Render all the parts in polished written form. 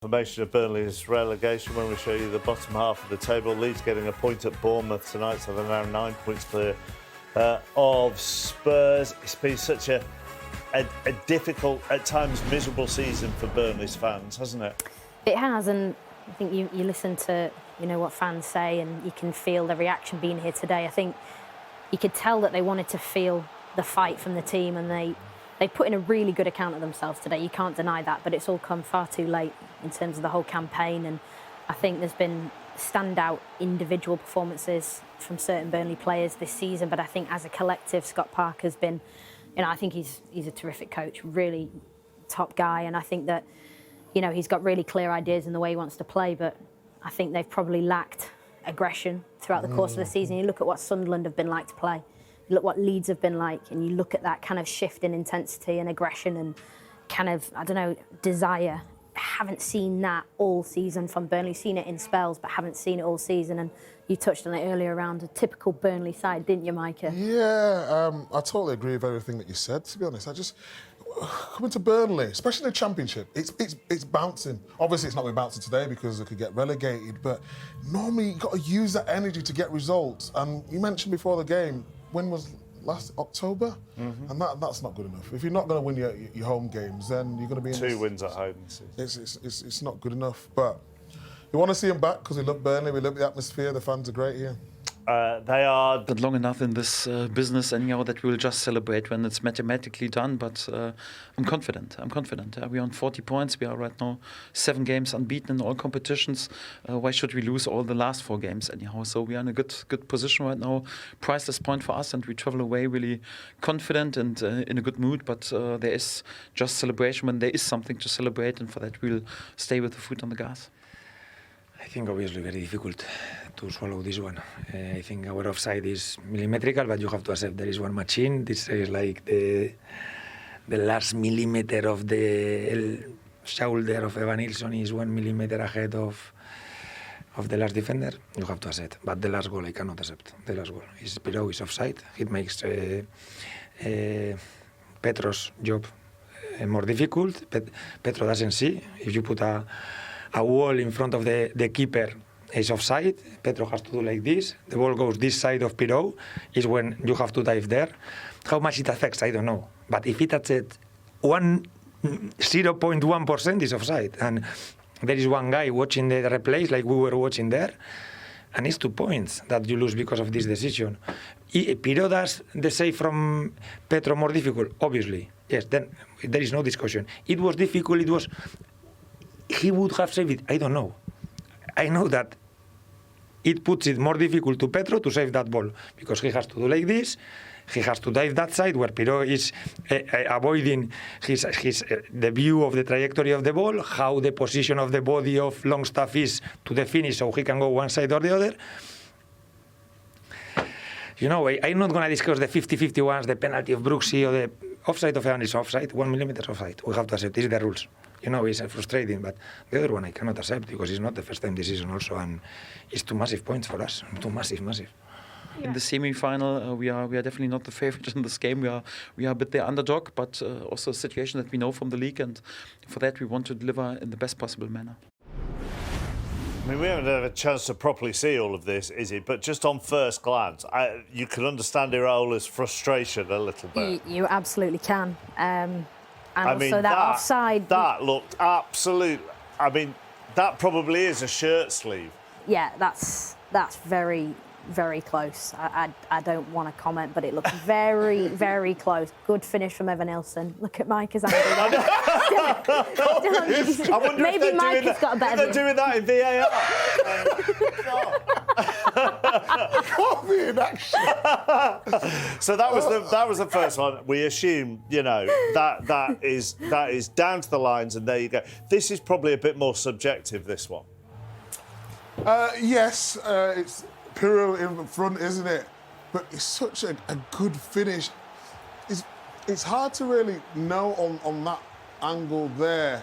Information of Burnley's relegation when we show you the bottom half of the table. Leeds getting a point at Bournemouth tonight, so they're now 9 points clear of Spurs. It's been such a difficult, at times miserable season for Burnley's fans, hasn't it? It has, and I think you listen to what fans say, and you can feel the reaction being here today. I think you could tell that they wanted to feel the fight from the team, and they put in a really good account of themselves today. You can't deny that, but it's all come far too late in terms of the whole campaign. And I think there's been standout individual performances from certain Burnley players this season, but I think as a collective, Scott Parker's been, I think he's a terrific coach, really top guy, and I think that, he's got really clear ideas in the way he wants to play, but I think they've probably lacked aggression throughout the course of the season. You look at what Sunderland have been like to play, you look what Leeds have been like, and you look at that kind of shift in intensity and aggression and kind of, desire. Haven't seen that all season from Burnley. Seen it in spells, but haven't seen it all season. And you touched on it earlier around a typical Burnley side, didn't you, Micah? Yeah, I totally agree with everything that you said, to be honest. Coming to Burnley, especially in the Championship, it's bouncing. Obviously, it's not been bouncing today because they could get relegated, but normally you've got to use that energy to get results. And you mentioned before the game, when was last October? Mm-hmm. And that's not good enough. If you're not going to win your home games, then you're going to be in Two wins at home. It's not good enough. But we want to see them back because we love Burnley, we love the atmosphere, the fans are great here. They are... But long enough in this business anyhow that we'll just celebrate when it's mathematically done, but I'm confident. We're on 40 points. We are right now 7 games unbeaten in all competitions. Why should we lose all the last 4 games anyhow? So we are in a good position right now. Priceless point for us, and we travel away really confident and in a good mood, but there is just celebration when there is something to celebrate, and for that we'll stay with the foot on the gas. I think obviously very difficult to swallow this one. I think our offside is millimetrical, but you have to accept there is one machine. This is like the last millimeter of the shoulder of Evan Nilsson is 1 millimeter ahead of the last defender. You have to accept. But the last goal I cannot accept. The last goal is Pirou is offside. It makes Petro's job more difficult. Petro doesn't see. If you put a wall in front of the keeper is offside. Petro has to do like this. The ball goes this side of Pirou is when you have to dive there. How much it affects, I don't know. But if it touches 0.1% is offside. And there is one guy watching the replays like we were watching there. And it's 2 points that you lose because of this decision. Pirou does the save from Petro more difficult? Obviously. Yes, then there is no discussion. It was difficult, he would have saved it. I don't know. I know that it puts it more difficult to Petro to save that ball because he has to do like this. He has to dive that side where Pirou is avoiding the view of the trajectory of the ball, how the position of the body of Longstaff is to the finish so he can go one side or the other. I'm not going to discuss the 50-50 ones, the penalty of Brooksy or the offside of Evan is offside, 1 millimeter offside. We have to accept. These are the rules. It's frustrating, but the other one I cannot accept because it's not the first time this season also, and it's 2 massive points for us. 2 massive. Yeah. In the semi-final, we are definitely not the favorite in this game. We are a bit the underdog, but also a situation that we know from the league, and for that we want to deliver in the best possible manner. I mean, we haven't had a chance to properly see all of this, Izzy, but just on first glance, you can understand Iraola's frustration a little bit. You absolutely can. And I also mean, that offside... That looked absolute... I mean, that probably is a shirt sleeve. Yeah, that's very, very close. I don't want to comment, but it looked very, very close. Good finish from Evan Nilsson. Look at Micah's angle. Maybe Micah's got a better view. They're doing that in VAR. Can't be in action. So that was the first one. We assume, that is down to the lines, and there you go. This is probably a bit more subjective, this one. Yes, it's Pirou in front, isn't it? But it's such a good finish. It's hard to really know on that angle there.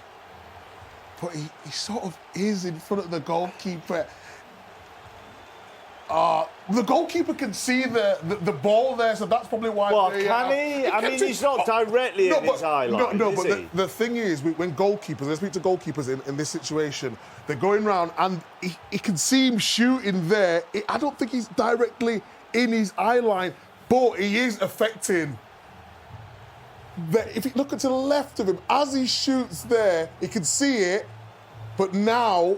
But he sort of is in front of the goalkeeper. The goalkeeper can see the ball there, so that's probably why. Well, can he? I mean, he's not directly in his eye line, No, is but he? the thing is, when goalkeepers, I speak to goalkeepers in this situation, they're going round and he can see him shooting there. I don't think he's directly in his eye line, but he is affecting. If you look to the left of him, as he shoots there, he can see it, but now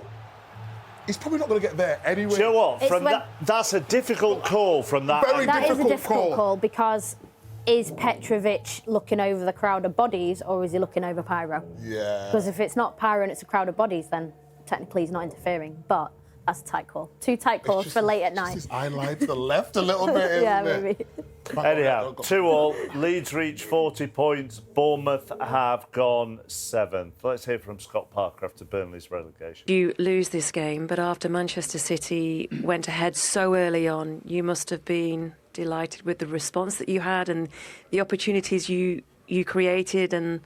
he's probably not going to get there anyway. Do you know what? It's That's a difficult call from that. Very That is a difficult difficult call. call because is Petrovic looking over the crowd of bodies or is he looking over Pyro? Yeah. Because if it's not Pyro and it's a crowd of bodies, then technically he's not interfering. But that's a tight call. Two tight calls for late at night. His eye line to the left a little bit, isn't Yeah, it? maybe. Anyhow, 2-2. Leeds reach 40 points. Bournemouth have gone 7th. Let's hear from Scott Parker after Burnley's relegation. You lose this game, but after Manchester City went ahead so early on, you must have been delighted with the response that you had and the opportunities you created, and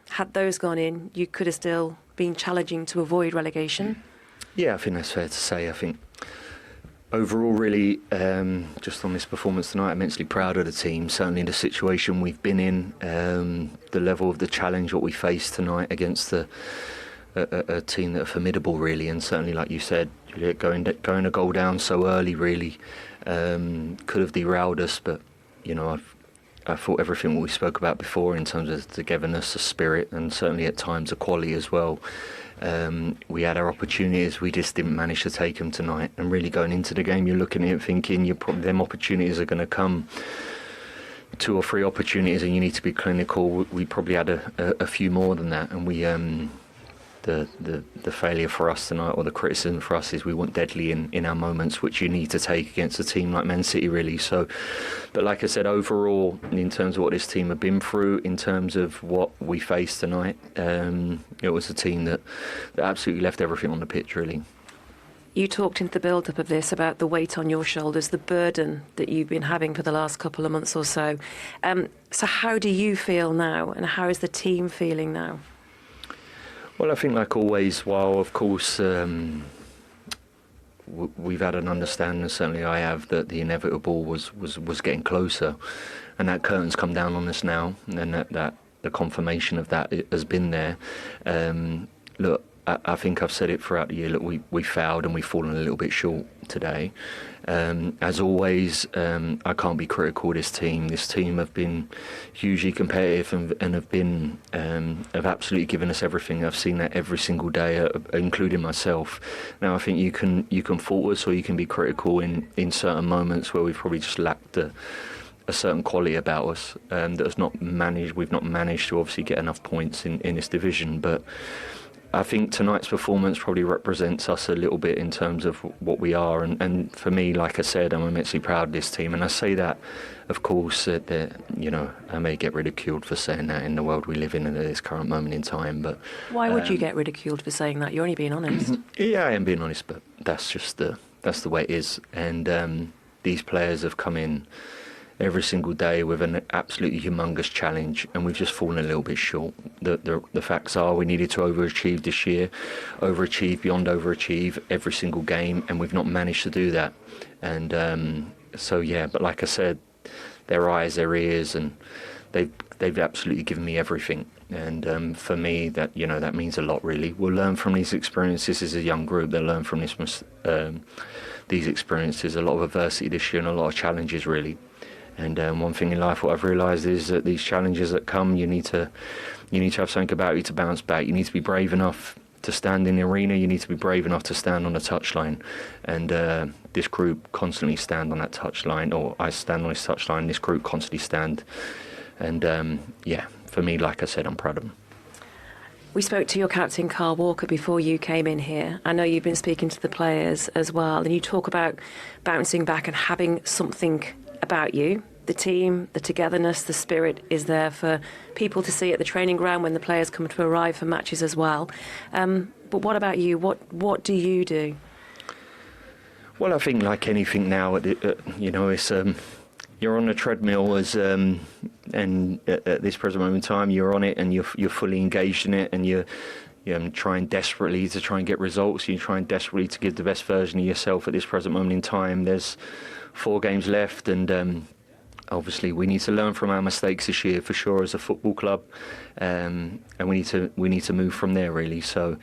had those gone in, you could have still been challenging to avoid relegation. Yeah, I think that's fair to say. I think overall, really, just on this performance tonight, I'm immensely proud of the team. Certainly the situation we've been in, the level of the challenge, what we faced tonight against a team that are formidable, really. And certainly, like you said, Juliet, going a goal down so early, really, could have derailed us. But, you know, I thought everything we spoke about before in terms of togetherness, the spirit, and certainly at times the quality as well. We had our opportunities, we just didn't manage to take them tonight. And really going into the game, you're looking at it thinking them opportunities are going to come. 2 or 3 opportunities and you need to be clinical. We probably had a few more than that, and we the failure for us tonight, or the criticism for us, is we weren't deadly in our moments, which you need to take against a team like Man City, really. So, but like I said, overall, in terms of what this team have been through, in terms of what we faced tonight, it was a team that absolutely left everything on the pitch, really. You talked into the build-up of this about the weight on your shoulders, the burden that you've been having for the last couple of months or so. So how do you feel now, and how is the team feeling now? Well, I think, like always, while of course we've had an understanding, certainly I have, that the inevitable was getting closer, and that curtain's come down on us now, and that the confirmation of that has been there. Look, I think I've said it throughout the year. Look, we failed and we've fallen a little bit short today. As always, I can't be critical of this team. This team have been hugely competitive and have absolutely given us everything. I've seen that every single day, including myself. Now, I think you can fault us, or you can be critical in certain moments where we've probably just lacked a certain quality about us that has not managed. We've not managed to obviously get enough points in this division, but I think tonight's performance probably represents us a little bit in terms of what we are. And for me, like I said, I'm immensely proud of this team. And I say that, of course, that you know, I may get ridiculed for saying that in the world we live in at this current moment in time. But why would you get ridiculed for saying that? You're only being honest. Yeah, I am being honest, but that's just that's the way it is. And these players have come in every single day with an absolutely humongous challenge, and we've just fallen a little bit short. The facts are we needed to overachieve this year, beyond overachieve every single game, and we've not managed to do that. And so yeah, but like I said, their eyes, their ears, and they've absolutely given me everything. And for me, that means a lot, really. We'll learn from these experiences as a young group. They'll learn from these experiences. A lot of adversity this year and a lot of challenges, really. And one thing in life, what I've realised is that these challenges that come, you need to have something about you to bounce back. You need to be brave enough to stand in the arena. You need to be brave enough to stand on the touchline. And this group constantly stand on that touchline, or I stand on this touchline. This group constantly stand. And yeah, for me, like I said, I'm proud of them. We spoke to your captain, Carl Walker, before you came in here. I know you've been speaking to the players as well, and you talk about bouncing back and having something about you. The team, the togetherness, the spirit is there for people to see at the training ground when the players come to arrive for matches as well. But what about you? What do you do? Well, I think like anything now, it's you're on the treadmill and at this present moment in time, you're on it and you're fully engaged in it, and you're trying desperately to try and get results. You're trying desperately to give the best version of yourself at this present moment in time. There's 4 games left, and obviously we need to learn from our mistakes this year for sure as a football club, and we need to move from there really. So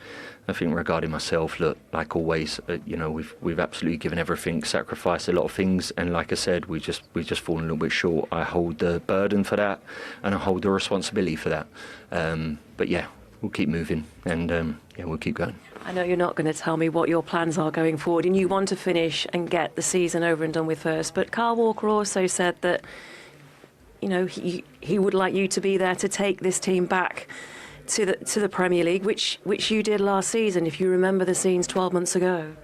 I think regarding myself, look, like always, we've absolutely given everything, sacrificed a lot of things, and like I said, we've just fallen a little bit short. I hold the burden for that, and I hold the responsibility for that. But yeah, we'll keep moving, and we'll keep going. I know you're not going to tell me what your plans are going forward, and you want to finish and get the season over and done with first. But Kyle Walker also said that, he would like you to be there to take this team back to the Premier League, which you did last season, if you remember the scenes 12 months ago.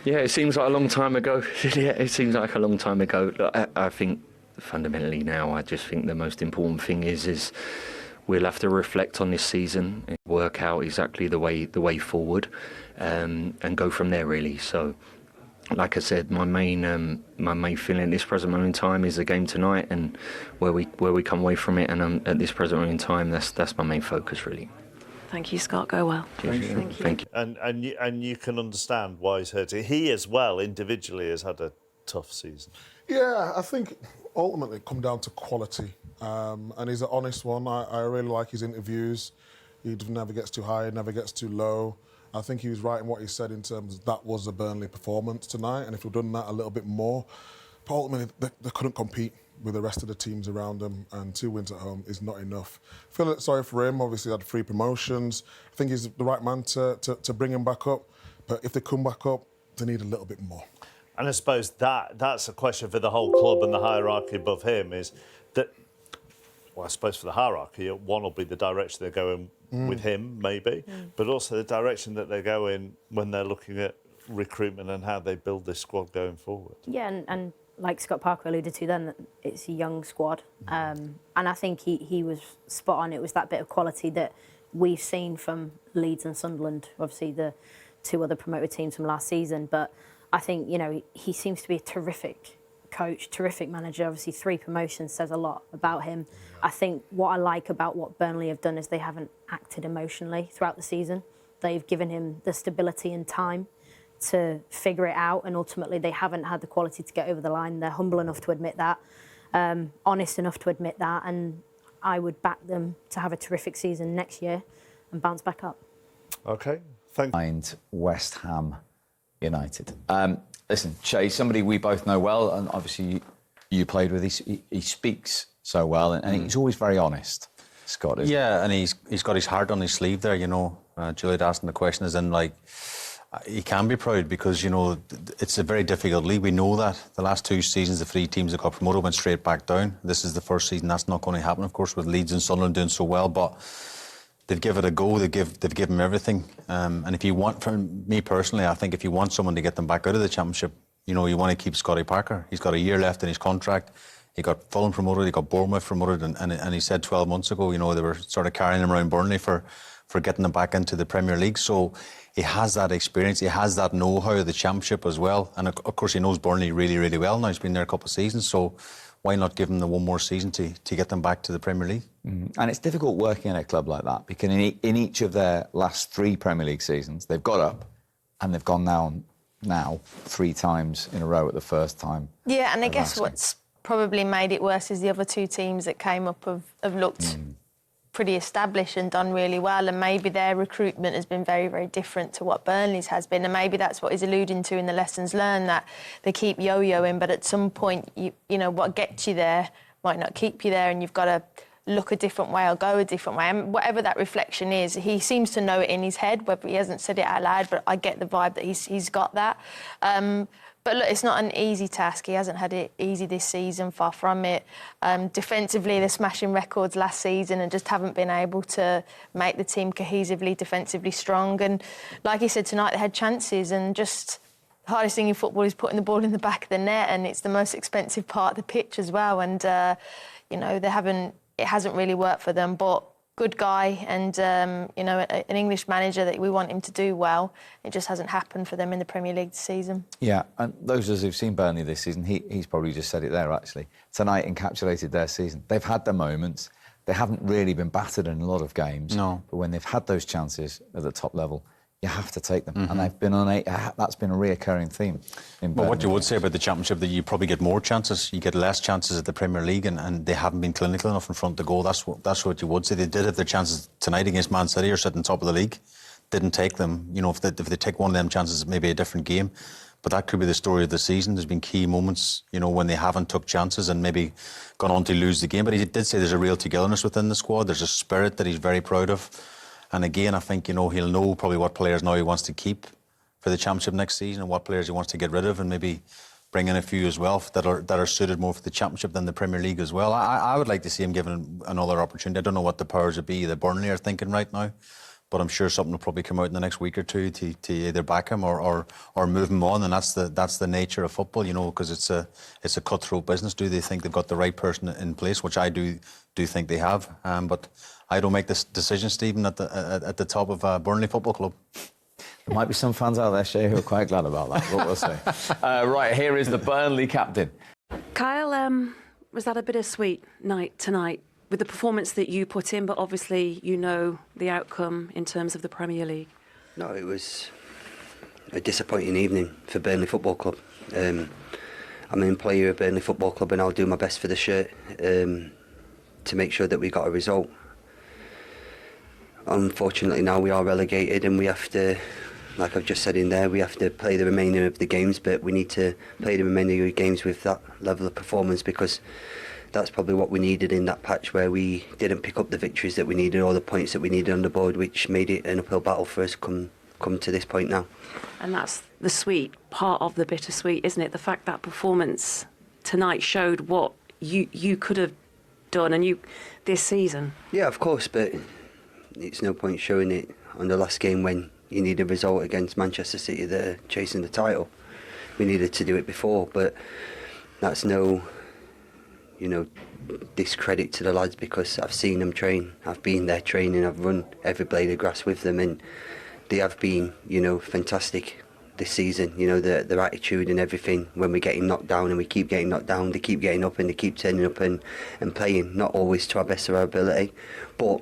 Yeah, it seems like a long time ago. Yeah, it seems like a long time ago. I think fundamentally now, I just think the most important thing is we'll have to reflect on this season and work out exactly the way forward, and go from there really. So, like I said, my main feeling at this present moment in time is the game tonight, and where we come away from it. And at this present moment in time, that's my main focus really. Thank you, Scott. Go well. Thank you. And you can understand why he's hurt. He as well individually has had a tough season. Yeah, I think ultimately it come down to quality, and he's an honest one. I really like his interviews. He never gets too high, never gets too low. I think he was right in what he said in terms of that was a Burnley performance tonight, and if we'd done that a little bit more, but ultimately they couldn't compete with the rest of the teams around them, and 2 wins at home is not enough. I feel sorry for him. Obviously, he had 3 promotions. I think he's the right man to bring him back up, but if they come back up, they need a little bit more. And I suppose that's a question for the whole club and the hierarchy above him is that, well, I suppose for the hierarchy, one will be the direction they're going with him, maybe, but also the direction that they go in when they're looking at recruitment and how they build this squad going forward. Yeah, and like Scott Parker alluded to then, that it's a young squad. And I think he was spot on. It was that bit of quality that we've seen from Leeds and Sunderland, obviously the 2 other promoted teams from last season. But I think, he seems to be a terrific coach, terrific manager. Obviously 3 promotions says a lot about him. I think what I like about what Burnley have done is they haven't acted emotionally throughout the season. They've given him the stability and time to figure it out, and ultimately they haven't had the quality to get over the line. They're humble enough to admit that, honest enough to admit that, and I would back them to have a terrific season next year and bounce back up. OK, thank you. And West Ham United. Listen, Shay, somebody we both know well, and obviously you played with. He speaks so well, and he's always very honest, Scott. Yeah, and he's got his heart on his sleeve there. Juliet asking the question is in he can be proud because it's a very difficult league. We know that the last 2 seasons, the 3 teams that got promoted went straight back down. This is the first season that's not going to happen, of course, with Leeds and Sunderland doing so well, but they've given it a go. They've given him everything. And if you want, for me personally, I think if you want someone to get them back out of the Championship, you want to keep Scotty Parker. He's got a year left in his contract. He got Fulham promoted, he got Bournemouth promoted, and he said 12 months ago, they were sort of carrying him around Burnley for getting them back into the Premier League. So he has that experience, he has that know-how of the Championship as well. And of course, he knows Burnley really, really well now. He's been there a couple of seasons, so why not give him the 1 more season to get them back to the Premier League? And it's difficult working at a club like that because in each of their last 3 Premier League seasons, they've got up and they've gone down now 3 times in a row at the first time. Yeah, and I guess what's probably made it worse is the other 2 teams that came up have looked pretty established and done really well, and maybe their recruitment has been very, very different to what Burnley's has been, and maybe that's what he's alluding to in the lessons learned, that they keep yo-yoing, but at some point, what gets you there might not keep you there, and you've got to look a different way or go a different way. And whatever that reflection is, he seems to know it in his head, whether he hasn't said it out loud, but I get the vibe that he's got that. But look, it's not an easy task. He hasn't had it easy this season, far from it. Defensively, they're smashing records last season and just haven't been able to make the team cohesively, defensively strong. And like he said tonight, they had chances, and just the hardest thing in football is putting the ball in the back of the net, and it's the most expensive part of the pitch as well. And, it hasn't really worked for them, but good guy and, an English manager that we want him to do well. It just hasn't happened for them in the Premier League this season. Yeah, and those of us who've seen Burnley this season, he's probably just said it there, actually. Tonight encapsulated their season. They've had their moments. they haven't really been battered in a lot of games. No. But when they've had those chances at the top level, you have to take them. And they've been that's been a reoccurring theme. Well, what you would say about the Championship, that you probably get more chances, you get less chances at the Premier League, and they haven't been clinical enough in front of the goal. That's what you would say. They did have their chances tonight against Man City, or sitting top of the league. Didn't take them. You know, if they take one of them chances, it may be a different game. But that could be the story of the season. There's been key moments, you know, when they haven't took chances and maybe gone on to lose the game. But he did say there's a real togetherness within the squad. There's a spirit that he's very proud of. And again, I think, you know, he'll know probably what players now he wants to keep for the Championship next season and what players he wants to get rid of, and maybe bring in a few as well that are suited more for the Championship than the Premier League as well. I would like to see him given another opportunity. I don't know what the powers would be that Burnley are thinking right now, but I'm sure something will probably come out in the next week or two to either back him or move him on, and that's the nature of football, you know, because it's a cutthroat business. Do they think they've got the right person in place, which I do think they have, but I don't make this decision, Stephen, at the top of Burnley Football Club. There might be some fans out there, Shay, who are quite glad about that, but we'll see. Right, here is the Burnley captain. Kyle, was that a bittersweet night tonight with the performance that you put in, but obviously you know the outcome in terms of the Premier League? No, it was a disappointing evening for Burnley Football Club. I'm an employee of Burnley Football Club, and I'll do my best for the shirt to make sure that we got a result. Unfortunately, now we are relegated, and we have to, like I've just said in there, we have to play the remainder of the games, but we need to play the remainder of the games with that level of performance, because that's probably what we needed in that patch where we didn't pick up the victories that we needed or the points that we needed on the board, which made it an uphill battle for us come to this point now. And that's the sweet part of the bittersweet, isn't it? The fact that performance tonight showed what you could have done and you this season. Yeah, of course, but it's no point showing it on the last game when you need a result against Manchester City that are chasing the title. We needed to do it before, but that's no, discredit to the lads, because I've seen them train. I've been there training. I've run every blade of grass with them, and they have been, fantastic this season. Their attitude and everything. When we're getting knocked down and we keep getting knocked down, they keep getting up and they keep turning up and playing. Not always to our best of our ability, but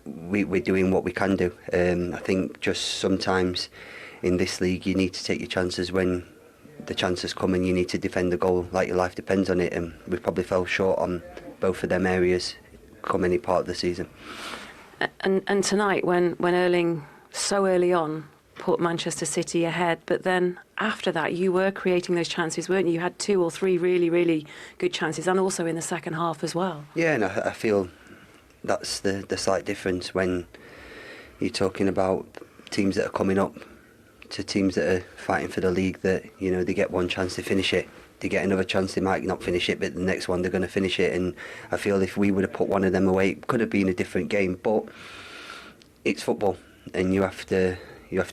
we're doing what we can do. I think just sometimes in this league you need to take your chances when the chances come, and you need to defend the goal like your life depends on it, and we probably fell short on both of them areas come any part of the season. And tonight, when Erling so early on put Manchester City ahead, but then after that you were creating those chances, weren't you? You had 2 or 3 really, really good chances, and also in the second half as well. Yeah, and I feel that's the slight difference when you're talking about teams that are coming up to teams that are fighting for the league, that they get one chance to finish it, they get another chance, they might not finish it, but the next one they're going to finish it. And I feel if we would have put one of them away, it could have been a different game, but it's football, and you have to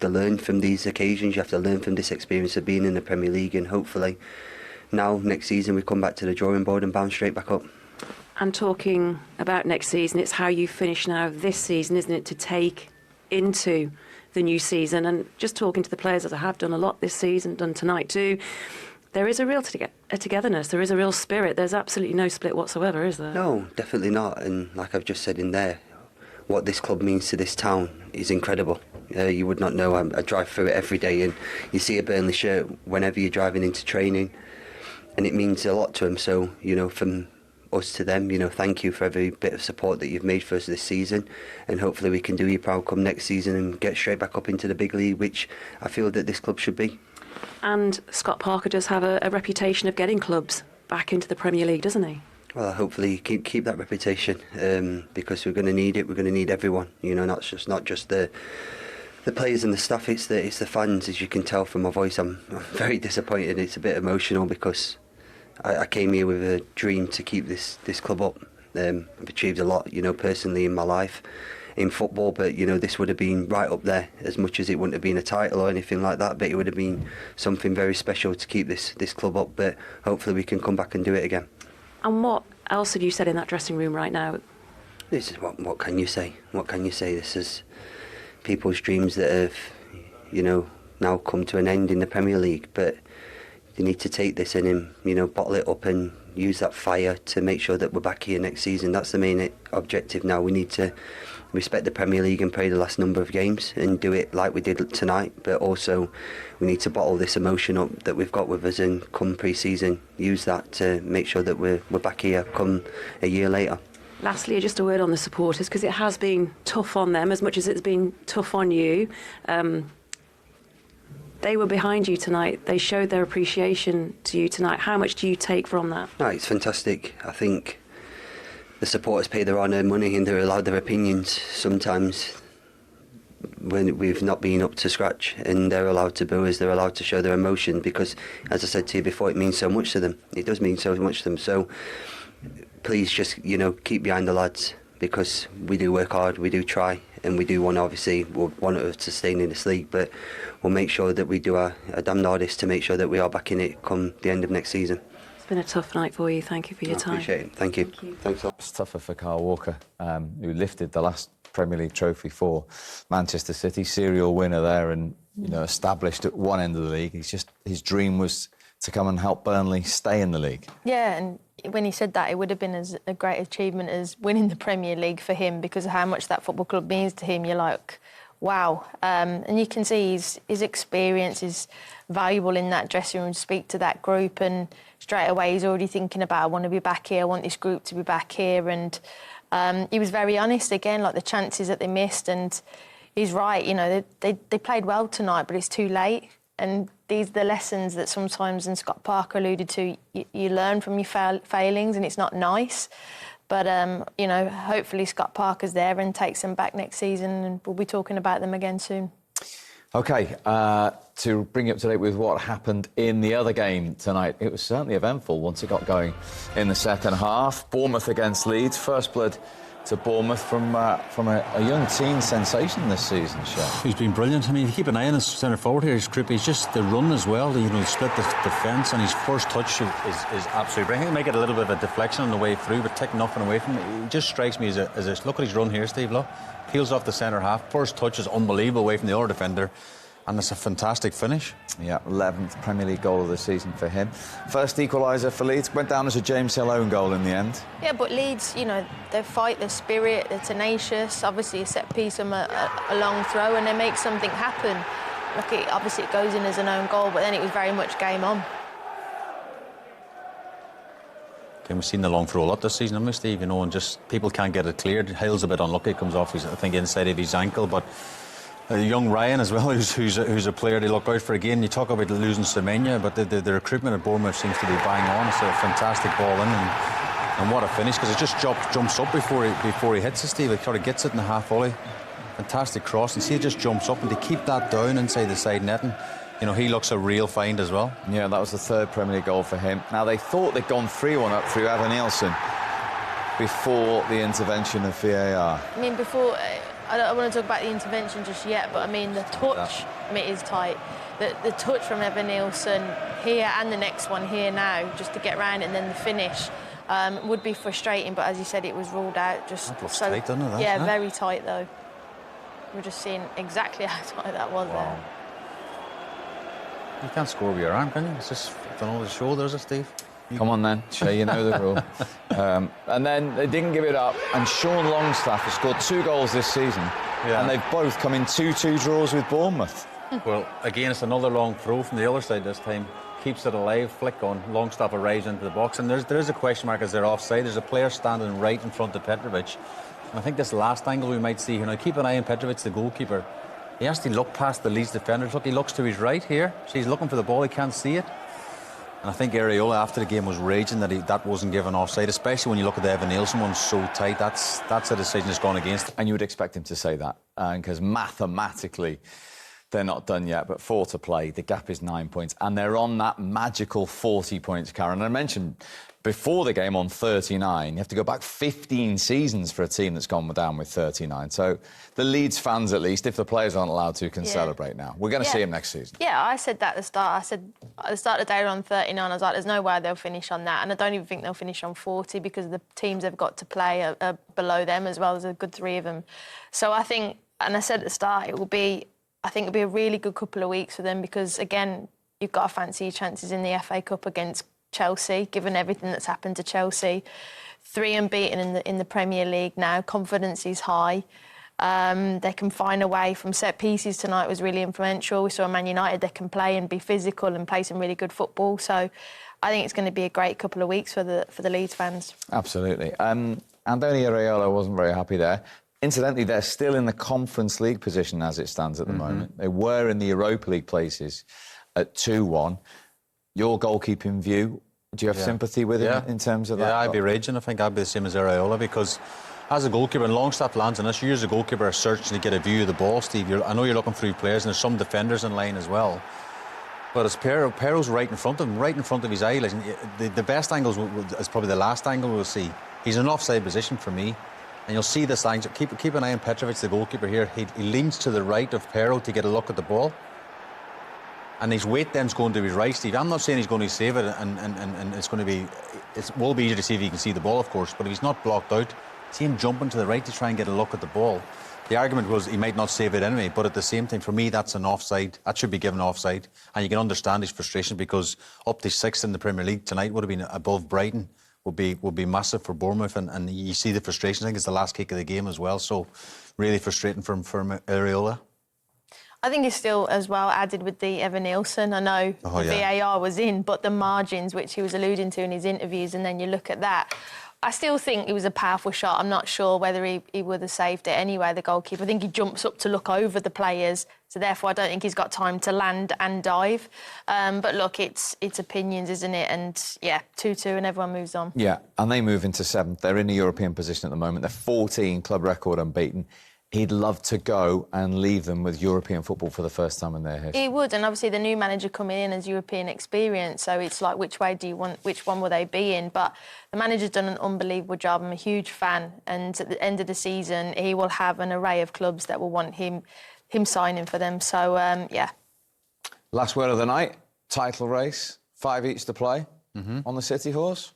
learn from these occasions. You have to learn from this experience of being in the Premier League, and hopefully now next season we come back to the drawing board and bounce straight back up. And talking about next season, it's how you finish now this season, isn't it, to take into the new season. And just talking to the players, as I have done a lot this season, done tonight too, there is a real togetherness, there is a real spirit. There's absolutely no split whatsoever, is there? No, definitely not. And like I've just said in there, what this club means to this town is incredible. You would not know. I drive through it every day, and you see a Burnley shirt whenever you're driving into training, and it means a lot to them. So, from us to them, thank you for every bit of support that you've made for us this season, and hopefully we can do you proud come next season and get straight back up into the big league, which I feel that this club should be. And Scott Parker does have a reputation of getting clubs back into the Premier League, doesn't he? Well, hopefully keep that reputation, because we're going to need it. We're going to need everyone, not just the players and the staff, it's the fans. As you can tell from my voice, I'm very disappointed. It's a bit emotional because I came here with a dream to keep this club up. I've achieved a lot, personally in my life, in football, but this would have been right up there, as much as it wouldn't have been a title or anything like that, but it would have been something very special to keep this club up. But hopefully we can come back and do it again. And what else have you said in that dressing room right now? This is what can you say? What can you say? This is people's dreams that have, now come to an end in the Premier League. But they need to take this and bottle it up and use that fire to make sure that we're back here next season. That's the main objective now. We need to respect the Premier League and play the last number of games and do it like we did tonight, but also we need to bottle this emotion up that we've got with us and come pre-season use that to make sure that we're back here come a year later. Lastly, just a word on the supporters, because it has been tough on them as much as it's been tough on you. They were behind you tonight. They showed their appreciation to you tonight. How much do you take from that? No, it's fantastic. I think the supporters pay their own money and they're allowed their opinions sometimes when we've not been up to scratch, and they're allowed to boo us, they're allowed to show their emotion because, as I said to you before, it means so much to them. It does mean so much to them. So please just, keep behind the lads because we do work hard, we do try, and we do want to obviously want to stay in this league, but we'll make sure that we do our damned hardest to make sure that we are back in it come the end of next season. It's been a tough night for you. Thank you for your time. Appreciate it. Thank you. Thanks a lot. It's tougher for Kyle Walker, who lifted the last Premier League trophy for Manchester City, serial winner there, and established at one end of the league. His dream was to come and help Burnley stay in the league. Yeah, and when he said that, it would have been as a great achievement as winning the Premier League for him because of how much that football club means to him. You're like, wow. And you can see his experience is valuable in that dressing room, speak to that group, and straight away he's already thinking about, I want to be back here, I want this group to be back here. And he was very honest again, like the chances that they missed. And he's right, they played well tonight, but it's too late. And these are the lessons that sometimes, and Scott Parker alluded to, you learn from your failings, and it's not nice. But, hopefully Scott Parker's there and takes them back next season, and we'll be talking about them again soon. OK, to bring you up to date with what happened in the other game tonight, it was certainly eventful once it got going in the second half. Bournemouth against Leeds, first blood to Bournemouth from a young teen sensation this season, Sean. He's been brilliant. I mean, you keep an eye on his centre forward here. He's creepy. He's just the run as well. Split the defence, and his first touch is absolutely brilliant. He might get a little bit of a deflection on the way through, but taking nothing away from it. He just strikes me as a look at his run here, Steve. Look, peels off the centre half. First touch is unbelievable away from the other defender. And it's a fantastic finish. Yeah, 11th Premier League goal of the season for him. First equaliser for Leeds. Went down as a James Hill own goal in the end. Yeah, but Leeds, they fight, their spirit, they're tenacious. Obviously, a set piece from a long throw, and they make something happen. Obviously, it goes in as an own goal, but then it was very much game on. Okay, we've seen the long throw a lot this season, haven't we, Steve? And just people can't get it cleared. Hill's a bit unlucky. Comes off, I think, inside of his ankle, but. Young Ryan as well, who's a player they look out for again. You talk about losing Semenya, but the recruitment at Bournemouth seems to be bang on. It's a fantastic ball in, and what a finish, because it just jumps up before he hits it, Steve. It sort of gets it in the half volley. Fantastic cross, and see it just jumps up, and to keep that down inside the side netting, he looks a real find as well. Yeah, that was the third Premier League goal for him. Now, they thought they'd gone 3-1 up through Evan Nielsen before the intervention of VAR. I mean, before... I don't want to talk about the intervention just yet, but I mean, the touch is tight. The touch from Evan Nielsen here and the next one here now, just to get round it, and then the finish would be frustrating. But as you said, it was ruled out. That looks tight, doesn't it? Yeah, very tight though. We're just seeing exactly how tight that was there. You can't score with your arm, can you? It's just on the shoulders, Steve. Come on then, Shay, you know the rule. And then they didn't give it up, and Sean Longstaff has scored 2 goals this season, and they've both come in 2-2 draws with Bournemouth. Well, again, it's another long throw from the other side this time. Keeps it alive, flick on, Longstaff arrives into the box, and there is a question mark as they're offside. There's a player standing right in front of Petrovic. And I think this last angle we might see here, now keep an eye on Petrovic, the goalkeeper. He has to look past the Leeds defenders. Look, he looks to his right here. So he's looking for the ball, he can't see it. And I think Areola, after the game, was raging that wasn't given offside, especially when you look at the Evan Nielsen one so tight. That's a decision that's gone against. And you would expect him to say that, because mathematically they're not done yet, but 4 to play, the gap is 9 points, and they're on that magical 40 points, Karen. I mentioned before the game on 39, you have to go back 15 seasons for a team that's gone down with 39. So the Leeds fans, at least, if the players aren't allowed to, can celebrate now. We're going to see them next season. Yeah, I said that at the start. I said at the start of the day we're on 39, I was like, there's no way they'll finish on that. And I don't even think they'll finish on 40 because the teams they've got to play are below them as well. There's a good 3 of them. So I think, and I said at the start, I think it'll be a really good couple of weeks for them because, again, you've got to fancy your chances in the FA Cup against Chelsea, given everything that's happened to Chelsea. 3 unbeaten in the Premier League now. Confidence is high. They can find a way from set pieces tonight was really influential. We saw Man United, they can play and be physical and play some really good football. So I think it's going to be a great couple of weeks for the Leeds fans. Absolutely. Andoni Iraola wasn't very happy there. Incidentally, they're still in the Conference League position as it stands at the moment. They were in the Europa League places at 2-1. Your goalkeeping view, do you have sympathy with him in terms of that? Yeah, I'd be raging. I think I'd be the same as Iraola, because as a goalkeeper, and Longstaff lands on this, you as a goalkeeper are searching to get a view of the ball, Steve. I know you're looking through players, and there's some defenders in line as well. But it's Pero's right in front of him, right in front of his eye. Listen, the best angles is probably the last angle we'll see. He's in an offside position for me. And you'll see this line. Keep an eye on Petrovic, the goalkeeper here. He leans to the right of Pero to get a look at the ball. And his weight then's going to his right, Steve. I'm not saying he's going to save it, and it's going to be... It will be easier to see if he can see the ball, of course. But if he's not blocked out, see him jumping to the right to try and get a look at the ball. The argument was he might not save it anyway, but at the same time, for me, that's an offside. That should be given offside. And you can understand his frustration, because up to 6th in the Premier League tonight would have been above Brighton, would be massive for Bournemouth. And you see the frustration. I think it's the last kick of the game as well. So really frustrating for Iraola. I think it's still as well added with the Evan Nielsen. I know VAR was in, but the margins, which he was alluding to in his interviews, and then you look at that, I still think it was a powerful shot. I'm not sure whether he would have saved it anyway, the goalkeeper. I think he jumps up to look over the players, so therefore I don't think he's got time to land and dive. But look, it's opinions, isn't it? And yeah, 2-2 and everyone moves on. Yeah, and they move into 7th. They're in a European position at the moment. They're 14, club record unbeaten. He'd love to go and leave them with European football for the first time in their history. He would, and obviously the new manager coming in as European experience, so it's like, which way do you want, which one will they be in? But the manager's done an unbelievable job. I'm a huge fan, and at the end of the season, he will have an array of clubs that will want him signing for them. So, yeah. Last word of the night, title race, 5 each to play on the City horse.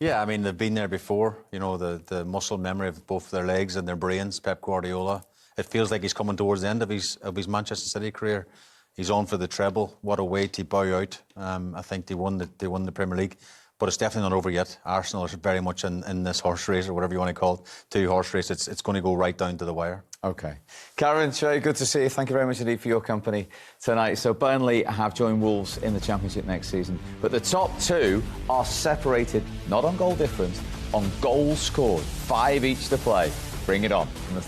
Yeah, I mean, they've been there before. You know, the muscle memory of both their legs and their brains, Pep Guardiola. It feels like he's coming towards the end of his Manchester City career. He's on for the treble. What a way to bow out. I think they won the Premier League. But it's definitely not over yet. Arsenal are very much in this horse race, or whatever you want to call it, 2-horse race. It's going to go right down to the wire. OK. Karen, Shay, good to see you. Thank you very much indeed for your company tonight. So Burnley have joined Wolves in the Championship next season. But the top 2 are separated, not on goal difference, on goals scored. 5 each to play. Bring it on. From the